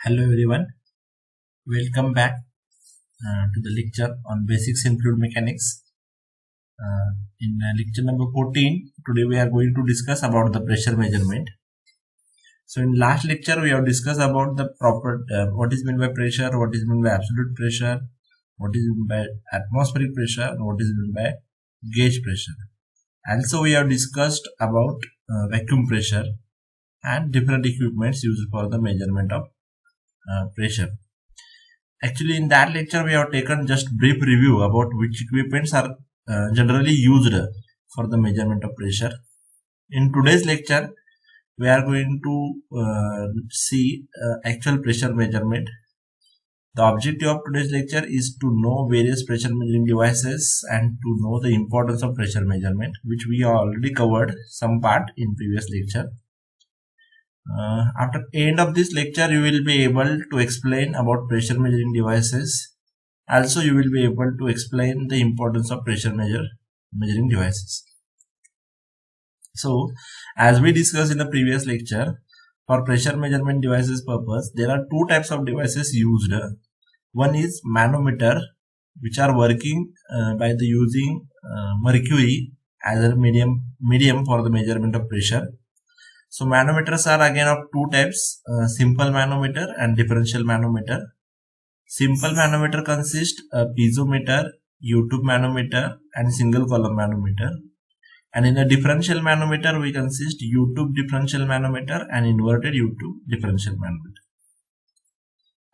Hello everyone, welcome back to the lecture on basics in fluid mechanics. In lecture number 14, today we are going to discuss about the pressure measurement. So in last lecture we have discussed about the what is meant by pressure, what is meant by absolute pressure, what is meant by atmospheric pressure, and what is meant by gauge pressure. Also we have discussed about vacuum pressure and different equipments used for the measurement of pressure. Actually, in that lecture, we have taken just brief review about which equipments are generally used for the measurement of pressure. In today's lecture, we are going to see actual pressure measurement. The objective of today's lecture is to know various pressure measuring devices and to know the importance of pressure measurement, which we already covered some part in previous lecture. After end of this lecture, you will be able to explain about pressure measuring devices. Also, you will be able to explain the importance of pressure measuring devices. So, as we discussed in the previous lecture, for pressure measurement devices purpose, there are two types of devices used. One is manometer, which are working by the using mercury as a medium for the measurement of pressure. So manometers are again of two types, simple manometer and differential manometer. Simple manometer consists of piezometer, U-tube manometer and single column manometer. And in a differential manometer we consist U-tube differential manometer and inverted U-tube differential manometer.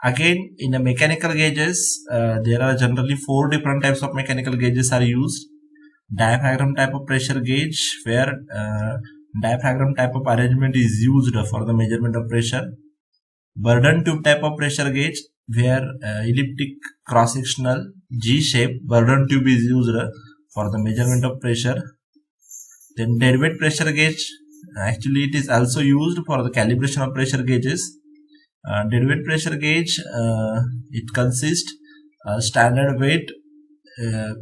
Again, in the mechanical gauges, there are generally four different types of mechanical gauges are used. Diaphragm type of pressure gauge, where diaphragm type of arrangement is used for the measurement of pressure. Burden tube type of pressure gauge, where elliptic cross-sectional G-shape burden tube is used for the measurement of pressure. Then deadweight pressure gauge, actually it is also used for the calibration of pressure gauges. Deadweight pressure gauge, it consists standard weight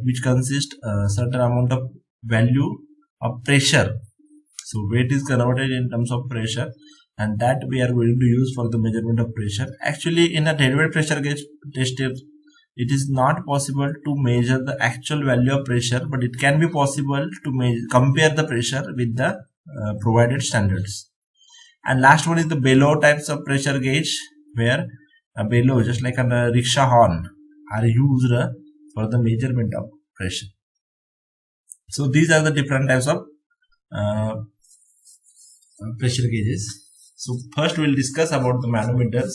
which consists certain amount of value of pressure. So weight is converted in terms of pressure, and that we are going to use for the measurement of pressure. Actually, in a deadweight pressure gauge test tube, it is not possible to measure the actual value of pressure, but it can be possible to compare the pressure with the provided standards. And last one is the bellow types of pressure gauge, where a bellow, just like a rickshaw horn, are used for the measurement of pressure. So these are the different types of pressure gauges. So first we will discuss about the manometers.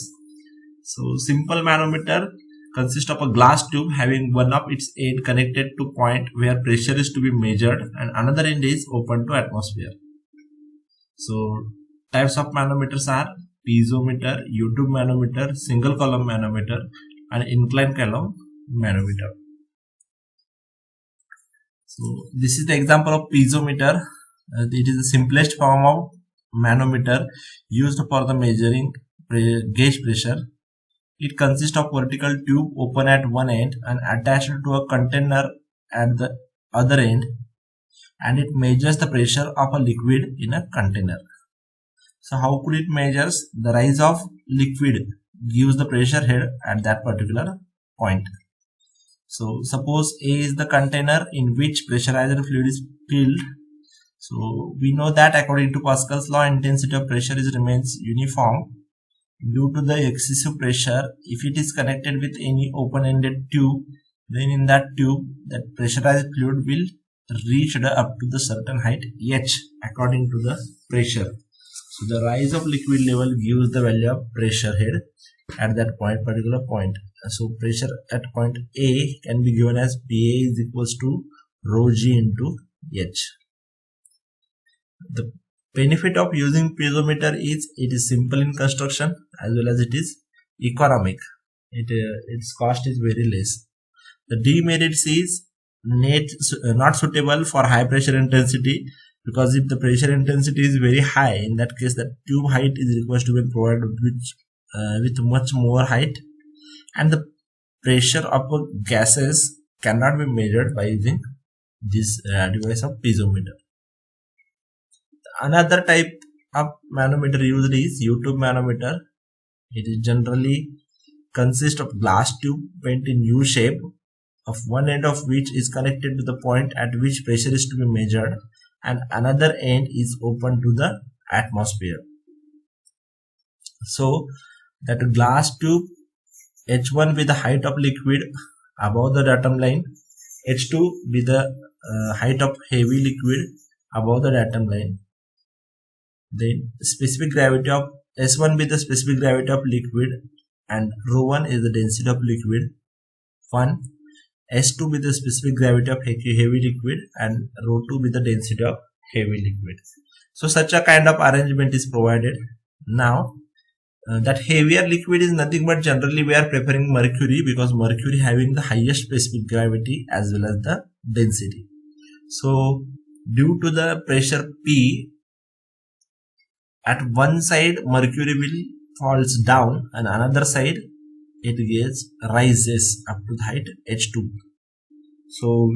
So simple manometer consists of a glass tube having one of its end connected to point where pressure is to be measured and another end is open to atmosphere. So types of manometers are piezometer, U-tube manometer, single column manometer and inclined column manometer. So this is the example of piezometer. It is the simplest form of manometer used for the measuring gauge pressure. It consists of vertical tube open at one end and attached to a container at the other end, and it measures the pressure of a liquid in a container. So how could it measures? The rise of liquid gives the pressure head at that particular point. So suppose A is the container in which pressurized fluid is filled. So we know that according to Pascal's law, intensity of pressure remains uniform due to the excessive pressure. If it is connected with any open-ended tube, then in that tube, that pressurized fluid will reach up to the certain height h according to the pressure. So the rise of liquid level gives the value of pressure head at that particular point. So pressure at point A can be given as PA is equals to rho G into H. The benefit of using piezometer is it is simple in construction as well as it is economic. Its cost is very less. The demerits is not suitable for high pressure intensity, because if the pressure intensity is very high, in that case the tube height is required to be provided with much more height, and the pressure of gases cannot be measured by using this device of piezometer. Another type of manometer used is U-tube manometer. It is generally consists of glass tube bent in U shape, of one end of which is connected to the point at which pressure is to be measured, and another end is open to the atmosphere. So that glass tube, H1 with the height of liquid above the datum line, H2 with the height of heavy liquid above the datum line. Then specific gravity of S1 with the specific gravity of liquid, and ρ1 is the density of liquid 1, S2 with the specific gravity of heavy liquid, and ρ2 with the density of heavy liquid. So such a kind of arrangement is provided. Now that heavier liquid is nothing but generally we are preferring mercury, because mercury having the highest specific gravity as well as the density. So due to the pressure P, at one side mercury will falls down and another side it gets rises up to the height H2. So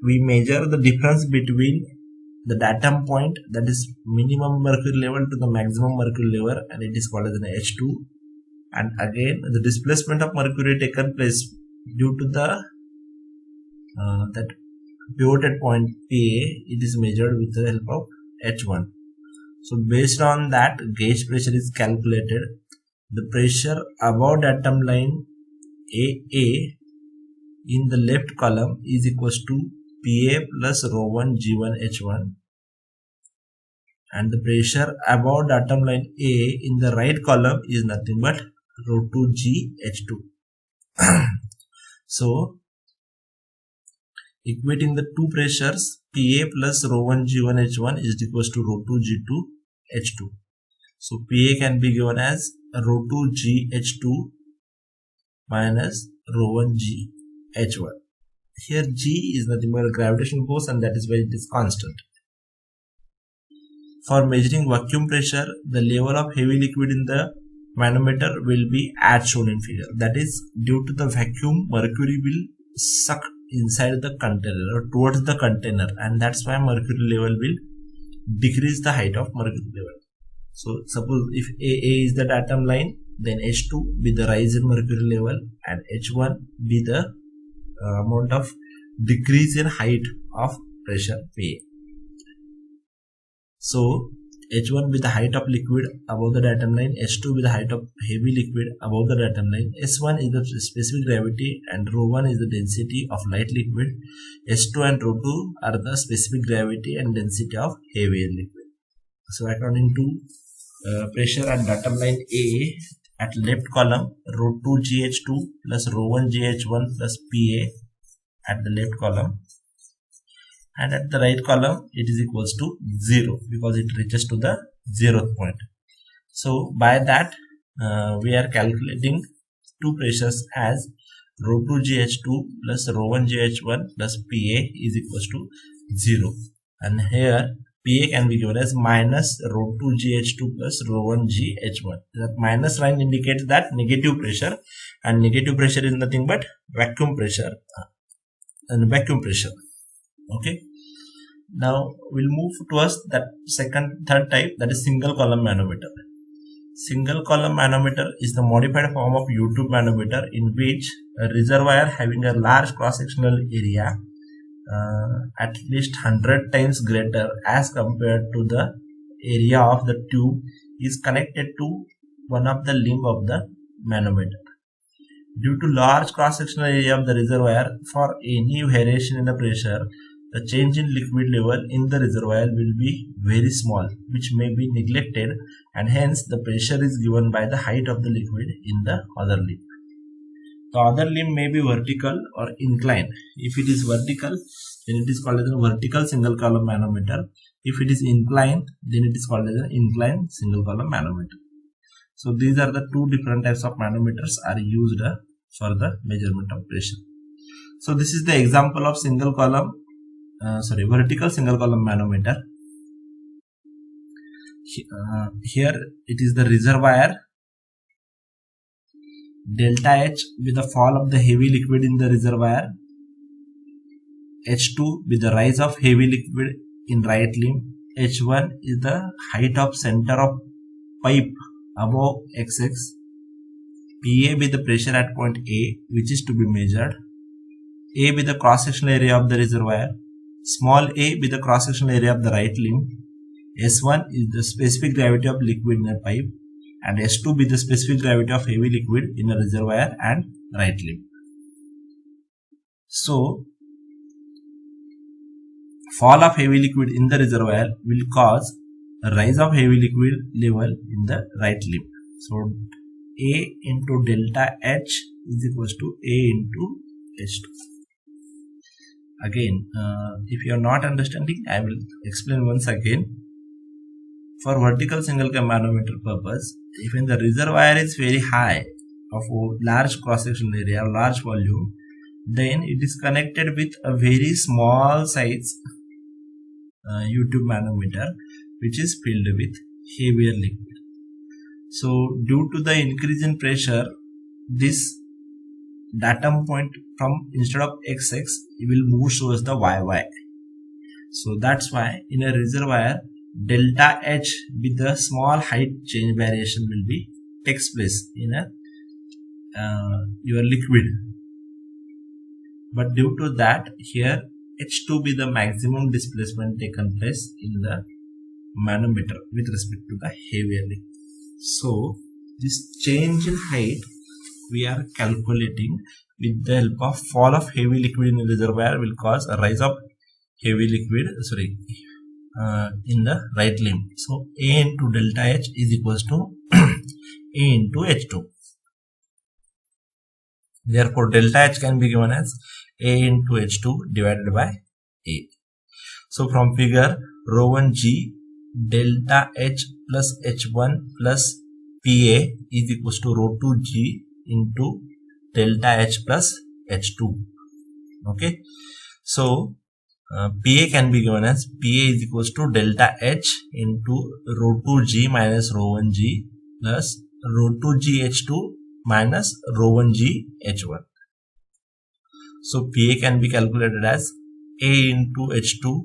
we measure the difference between the datum point, that is minimum mercury level, to the maximum mercury level, and it is called as an H2. And again the displacement of mercury taken place due to the that pivoted point P, it is measured with the help of H1. So based on that, gauge pressure is calculated. The pressure above datum line AA in the left column is equals to PA plus ρ1 G1 H1, and the pressure above datum line A in the right column is nothing but ρ2 G H2. So equating the two pressures, PA plus ρ1 G1 H1 is equals to ρ2 G2 H2. So PA can be given as ρ2 G H2 minus ρ1 G H1. Here G is nothing but a gravitational force, and that is why it is constant. For measuring vacuum pressure, the level of heavy liquid in the manometer will be as shown in figure. That is, due to the vacuum, mercury will suck inside the container or towards the container, and that's why mercury level will decrease the height of mercury level. So suppose if AA is the datum line, then H2 be the rise in mercury level, and H1 be the amount of decrease in height of pressure PA. So H1 with the height of liquid above the datum line, H2 with the height of heavy liquid above the datum line, S1 is the specific gravity and ρ1 is the density of light liquid, S2 and ρ2 are the specific gravity and density of heavier liquid. So according to pressure at datum line A, at left column ρ2 GH2 plus ρ1 GH1 plus PA at the left column, and at the right column it is equals to 0 because it reaches to the 0th point. So by that we are calculating two pressures as ρ2 GH2 plus ρ1 GH1 plus PA is equals to 0, and here PA can be given as minus ρ2 GH2 plus ρ1 GH1. That minus line indicates that negative pressure, and negative pressure is nothing but vacuum pressure Okay. Now we'll move towards that third type, that is single column manometer. Single column manometer is the modified form of U-tube manometer in which a reservoir having a large cross-sectional area at least 100 times greater as compared to the area of the tube is connected to one of the limb of the manometer. Due to large cross-sectional area of the reservoir, for any variation in the pressure, the change in liquid level in the reservoir will be very small, which may be neglected, and hence the pressure is given by the height of the liquid in the other limb. The other limb may be vertical or inclined. If it is vertical, then it is called as a vertical single column manometer. If it is inclined, then it is called as an inclined single column manometer. So these are the two different types of manometers are used for the measurement of pressure. So this is the example of vertical single column manometer. Here it is the reservoir delta H with the fall of the heavy liquid in the reservoir, H2 with the rise of heavy liquid in right limb, H1 is the height of center of pipe above XX, PA be the pressure at point A, which is to be measured. A be the cross-sectional area of the reservoir. Small a be the cross-sectional area of the right limb. S1 is the specific gravity of liquid in a pipe, and S2 be the specific gravity of heavy liquid in a reservoir and right limb. So, fall of heavy liquid in the reservoir will cause a rise of heavy liquid level in the right limb. So, A into delta H is equals to A into H2. Again, if you are not understanding, I will explain once again. For vertical single cam manometer purpose, if in the reservoir is very high of a large cross-sectional area, large volume, then it is connected with a very small size U-tube manometer, which is filled with heavier liquid. So, due to the increase in pressure, this datum point from instead of XX, it will move towards the YY. So that's why in a reservoir, delta H with the small height change variation will be takes place in a your liquid. But due to that, here H2 be the maximum displacement taken place in the manometer with respect to the heavier liquid. So this change in height we are calculating with the help of fall of heavy liquid in the reservoir will cause a rise of heavy liquid in the right limb. So A into delta H is equals to A into H2. Therefore delta H can be given as A into H2 divided by A. So from figure, rho 1 G delta H plus H1 plus PA is equals to rho 2 G into delta H plus H2. Okay. So PA can be given as PA is equals to delta H into rho 2 G minus rho 1 G plus rho 2 G H2 minus rho 1 G H1. So PA can be calculated as A into H2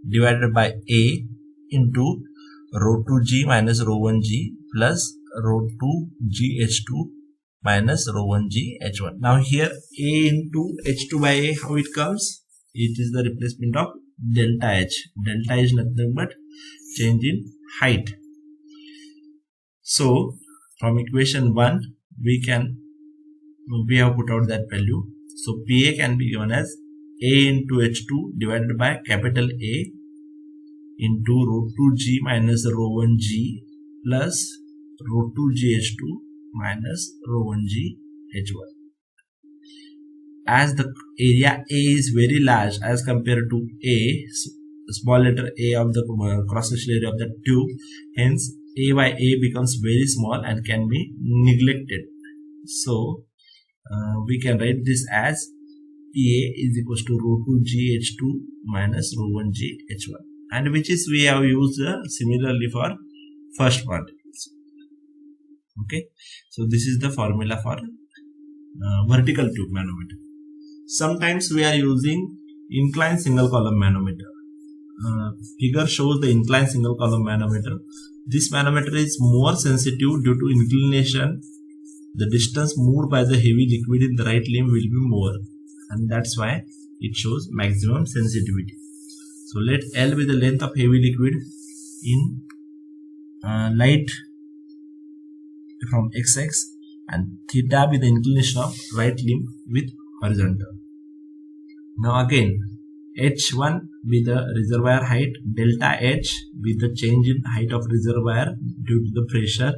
divided by A into rho 2 G minus rho 1 G plus rho 2 G H2 minus rho 1 G H1. Now here A into H2 by A, how it comes? It is the replacement of delta H. Delta is nothing but change in height. So from equation 1 we have put out that value. So PA can be given as A into H2 divided by capital A into rho 2 G minus rho 1 G plus rho 2 G H2 minus rho 1 G H1. As the area A is very large as compared to A, small letter A of the cross-sectional area of the tube, hence A by A becomes very small and can be neglected. So we can write this as PA is equals to rho 2 G H2 minus rho 1 G H1, and which is we have used similarly for first part. Okay, so this is the formula for vertical tube manometer. Sometimes we are using inclined single column manometer. Figure shows the inclined single column manometer. This manometer is more sensitive due to inclination. The distance moved by the heavy liquid in the right limb will be more, and that's why it shows maximum sensitivity. So let L be the length of heavy liquid in light from XX, and theta be the inclination of right limb with horizontal. Now again, H1 be the reservoir height, delta H be the change in height of reservoir due to the pressure.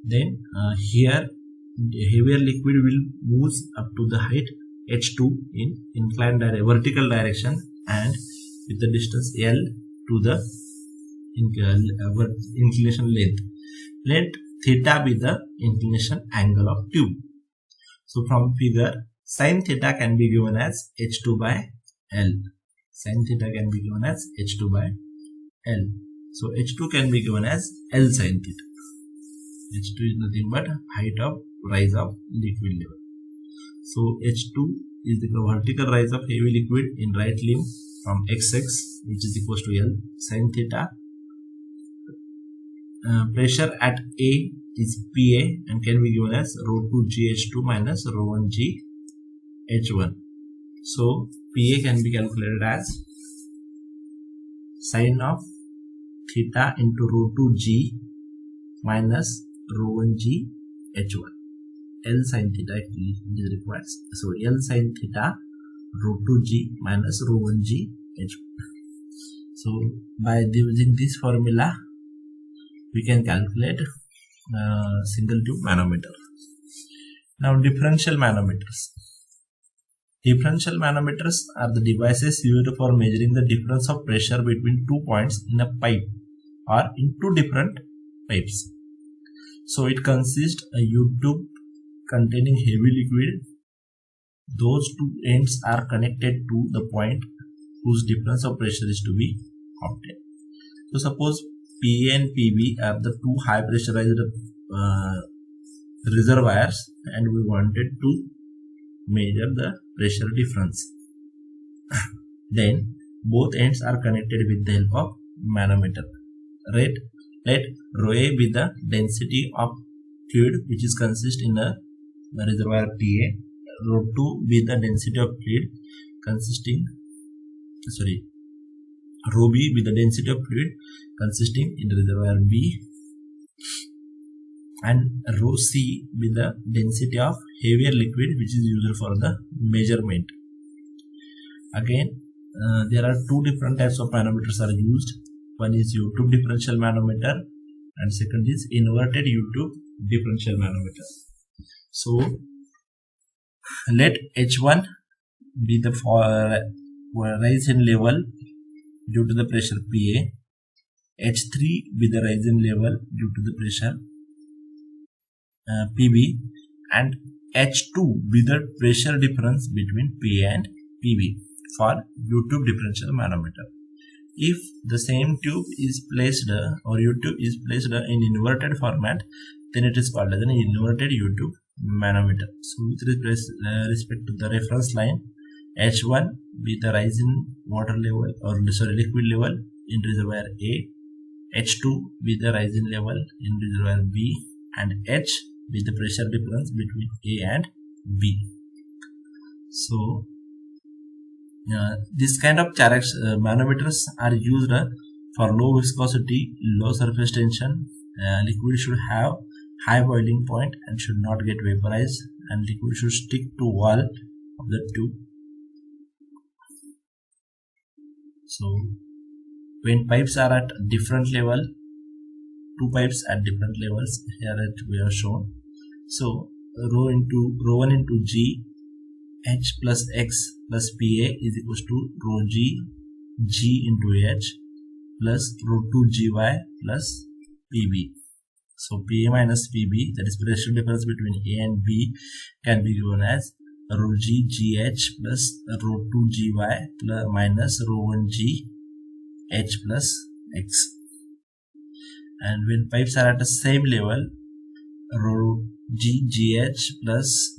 Then here heavier liquid will move up to the height H2 in inclined vertical direction and with the distance L to the inclination length. Let theta be the inclination angle of tube. So from figure, sin theta can be given as H2 by L. Sin theta can be given as H2 by L. So H2 can be given as L sin theta. H2 is nothing but height of rise of liquid level. So H2 is the vertical rise of heavy liquid in right limb from XX, which is equals to L sin theta pressure at A is PA and can be given as rho 2 GH2 minus rho 1 GH1. So PA can be calculated as sine of theta into rho 2 G minus rho 1 GH1. L sine theta actually is required. So L sine theta rho 2 G minus rho 1 GH1. So by using this formula, we can calculate single tube manometer. Now differential manometers. Differential manometers are the devices used for measuring the difference of pressure between 2 points in a pipe or in 2 different pipes. So it consists a U-tube containing heavy liquid. Those two ends are connected to the point whose difference of pressure is to be obtained. So suppose PA and PB are the two high pressurized reservoirs and we wanted to measure the pressure difference. Then both ends are connected with the help of manometer. Let rho A be the density of fluid which is consist in a reservoir PA. Rho 2 be the density of fluid rho B be the density of fluid consisting in reservoir B, and rho C be the density of heavier liquid which is used for the measurement. Again, there are two different types of manometers are used. One is U-tube differential manometer and second is inverted U-tube differential manometer. So let H1 be the rise in level due to the pressure PA, H3 be the rise in level due to the pressure PB, and H2 be the pressure difference between PA and PB for U-tube differential manometer. If the same tube is placed or U-tube is placed in inverted format, then it is called as an inverted U-tube manometer. So with respect to the reference line, H1 be the rise in water level or liquid level in reservoir A, H2 be the rise in level in reservoir B, and H be the pressure difference between A and B. So this kind of manometers are used for low viscosity, low surface tension. Liquid should have high boiling point and should not get vaporized, and liquid should stick to wall of the tube. So when pipes are at different level, two pipes at different levels, here we have shown. So rho 1 into G H plus X plus PA is equals to rho G into H plus rho 2 GY plus PB. So PA minus PB, that is pressure difference between A and B, can be given as rho G GH plus rho 2 GY plus minus rho 1 G H plus X. And when pipes are at the same level, rho G GH plus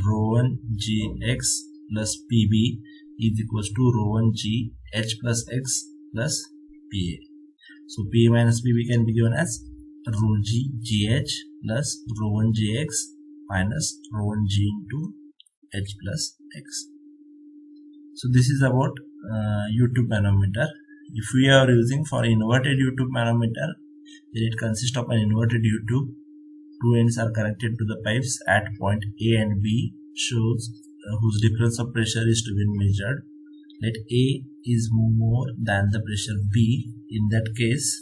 rho 1 GX plus PB is equals to rho 1 G H plus X plus PA. So PA minus PB can be given as rho G GH plus rho 1 GX minus rho 1 G into H plus X. So this is about U-tube manometer. If we are using for inverted U-tube manometer, then it consists of an inverted U-tube. Two ends are connected to the pipes at point A and B, shows whose difference of pressure is to be measured. Let A is more than the pressure B. In that case,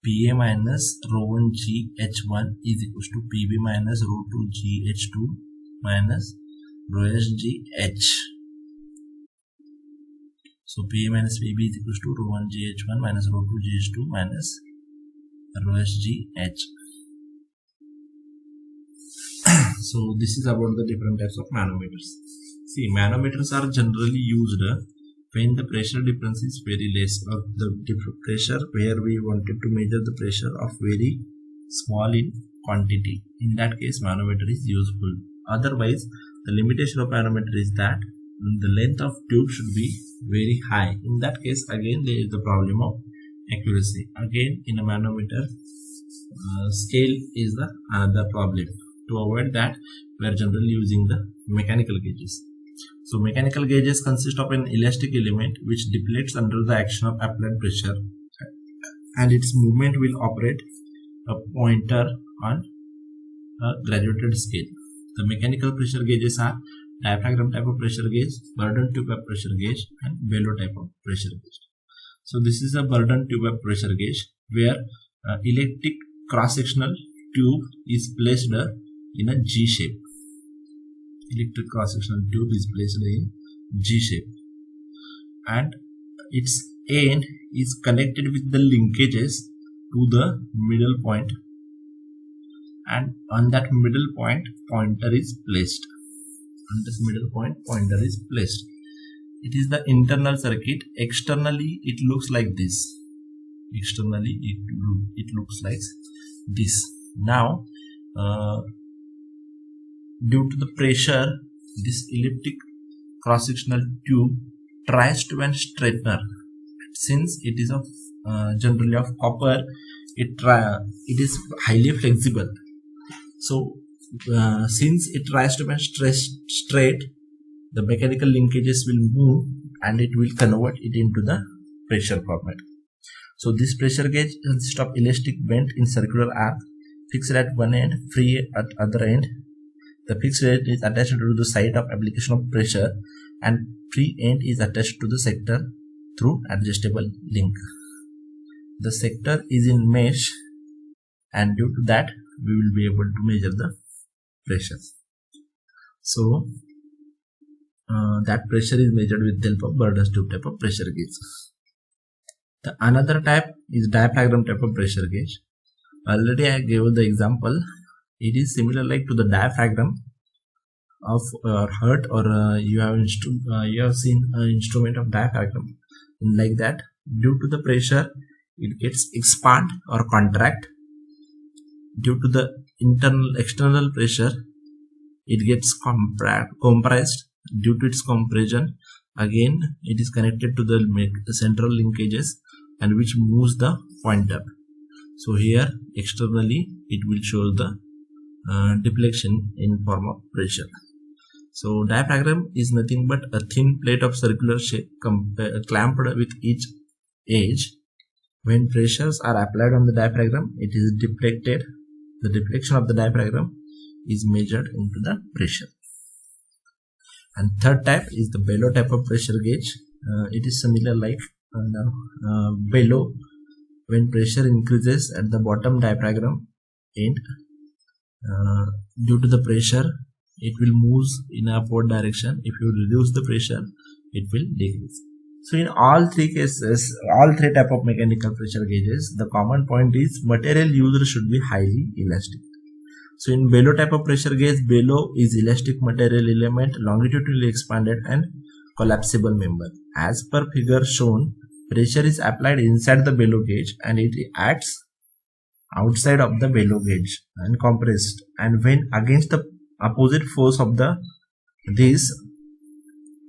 PA minus rho 1 G H1 is equals to PB minus rho 2 G H2 minus rho S G H. So PA minus PB is equals to rho 1 G H1 minus rho 2 G H2 minus rho S G H. So this is about the different types of manometers. See, manometers are generally used when the pressure difference is very less, or the pressure where we wanted to measure the pressure of very small in quantity. In that case, manometer is useful. Otherwise, the limitation of manometer is that the length of tube should be very high. In that case, again there is the problem of accuracy. Again, in a manometer, scale is the another problem. To avoid that, we are generally using the mechanical gauges. So mechanical gauges consist of an elastic element which deflects under the action of applied pressure, and its movement will operate a pointer on a graduated scale. The mechanical pressure gauges are diaphragm type of pressure gauge, Bourdon tube of pressure gauge, and bellow type of pressure gauge. So this is a Bourdon tube of pressure gauge where electric cross-sectional tube is placed in a G shape. Electric cross-sectional tube is placed in G shape, and its end is connected with the linkages to the middle point, and on that middle point pointer is placed. On this middle point pointer is placed. It is the internal circuit. Externally it looks like this. Externally it looks like this. Now due to the pressure, this elliptic cross-sectional tube tries to an straightener. Since it is of generally of copper, it is highly flexible. So since it tries to be straight, the mechanical linkages will move and it will convert it into the pressure format. So this pressure gauge consists of elastic bent in circular arc, fixed at one end, free at other end. The fixed end is attached to the site of application of pressure, and free end is attached to the sector through adjustable link. The sector is in mesh, and due to that we will be able to measure the pressure. So that pressure is measured with the help of Bourdon tube type of pressure gauge. The another type is diaphragm type of pressure gauge. Already I gave the example. It is similar like to the diaphragm of heart, or you have seen an instrument of diaphragm. Like that, due to the pressure, it gets expand or contract. Due to the external pressure, it gets compressed. Due to its compression, again it is connected to the central linkages, and which moves the pointer. So here externally it will show the deflection in form of pressure. So diaphragm is nothing but a thin plate of circular shape clamped with each edge. When pressures are applied on the diaphragm, it is deflected. The deflection of the diaphragm is measured into the pressure. And third type is the bellow type of pressure gauge. It is similar like bellow. When pressure increases at the bottom diaphragm end, due to the pressure, it will move in upward direction. If you reduce the pressure, it will decrease. So in all three cases, all three type of mechanical pressure gauges, the common point is material used should be highly elastic. So in bellow type of pressure gauge, bellow is elastic material element, longitudinally expanded and collapsible member. As per figure shown, pressure is applied inside the bellow gauge and it acts outside of the bellow gauge and compressed, and when against the opposite force of this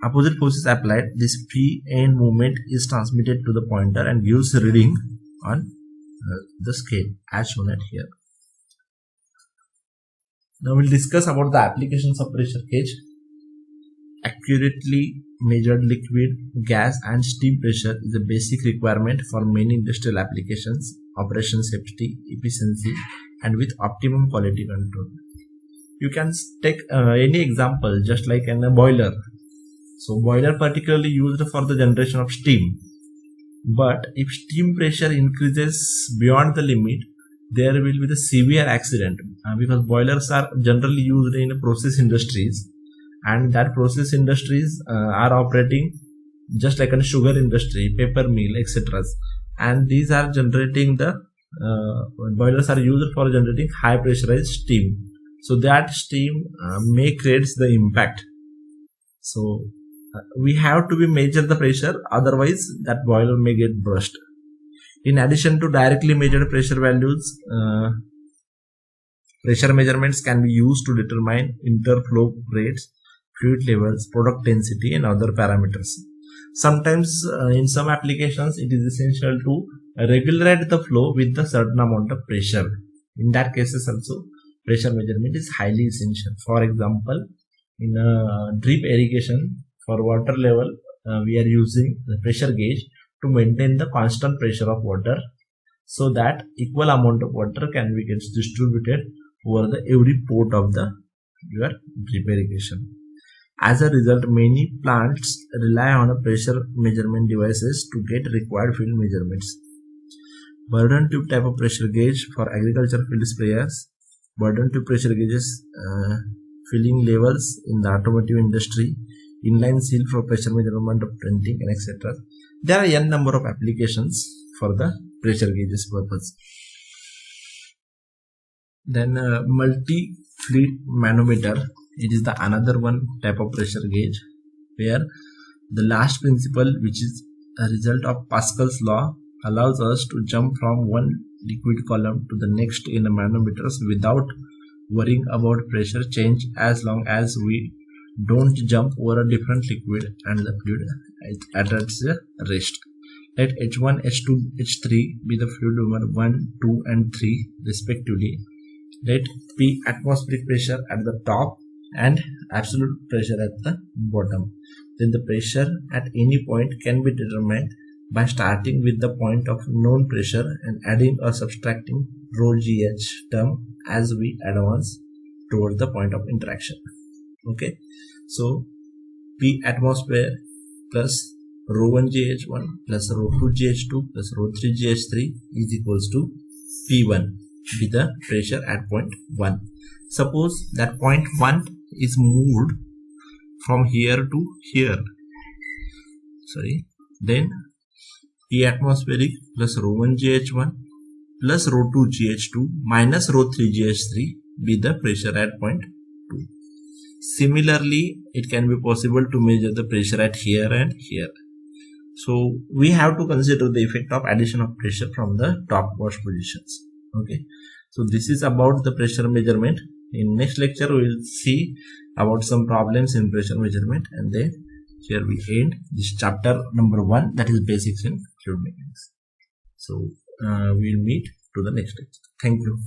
opposite force is applied, this free end movement is transmitted to the pointer and gives reading on the scale as shown at here. Now we'll discuss about the applications of pressure gauge. Accurately measured liquid, gas and steam pressure is a basic requirement for many industrial applications, operation safety, efficiency and with optimum quality control. You can take any example, just like in a boiler. So boiler particularly used for the generation of steam. But if steam pressure increases beyond the limit, there will be the severe accident because boilers are generally used in process industries, and that process industries are operating just like a sugar industry, paper mill, etc. And these are generating the boilers are used for generating high pressurized steam. So that steam may create the impact. So we have to measure the pressure, otherwise that boiler may get burst. In addition to directly measured pressure values, pressure measurements can be used to determine interflow rates, fluid levels, product density and other parameters. Sometimes in some applications it is essential to regulate the flow with the certain amount of pressure. In that cases also pressure measurement is highly essential. For example, in a drip irrigation for water level, we are using the pressure gauge to maintain the constant pressure of water, so that equal amount of water can be gets distributed over the every port of the your drip irrigation. As a result, many plants rely on a pressure measurement devices to get required field measurements. Burden tube type of pressure gauge for agriculture field sprayers. Burden tube pressure gauges filling levels in the automotive industry. Inline seal for pressure measurement of printing and etc. There are n number of applications for the pressure gauges purpose. Then multi-fluid manometer. It is the another one type of pressure gauge where the last principle, which is a result of Pascal's law, allows us to jump from one liquid column to the next in the manometers without worrying about pressure change, as long as we don't jump over a different liquid and the fluid at its rest. Let H1, H2, H3 be the fluid number 1, 2 and 3 respectively. Let P atmospheric pressure at the top and absolute pressure at the bottom. Then the pressure at any point can be determined by starting with the point of known pressure and adding or subtracting rho GH term as we advance towards the point of interaction. Okay, so P atmosphere plus rho 1 GH1 plus rho 2 GH2 plus rho 3 GH3 is equals to P1, be the pressure at point 1. Suppose that point 1 is moved from here to here. Then P atmospheric plus rho 1 GH1 plus rho 2 GH2 minus rho 3 GH3 be the pressure at point 2. Similarly, it can be possible to measure the pressure at here and here. So we have to consider the effect of addition of pressure from the topmost positions. Okay, so this is about the pressure measurement. In next lecture we will see about some problems in pressure measurement, and then here we end this chapter number 1, that is basics in fluid mechanics. So we will meet to the next lecture. Thank you.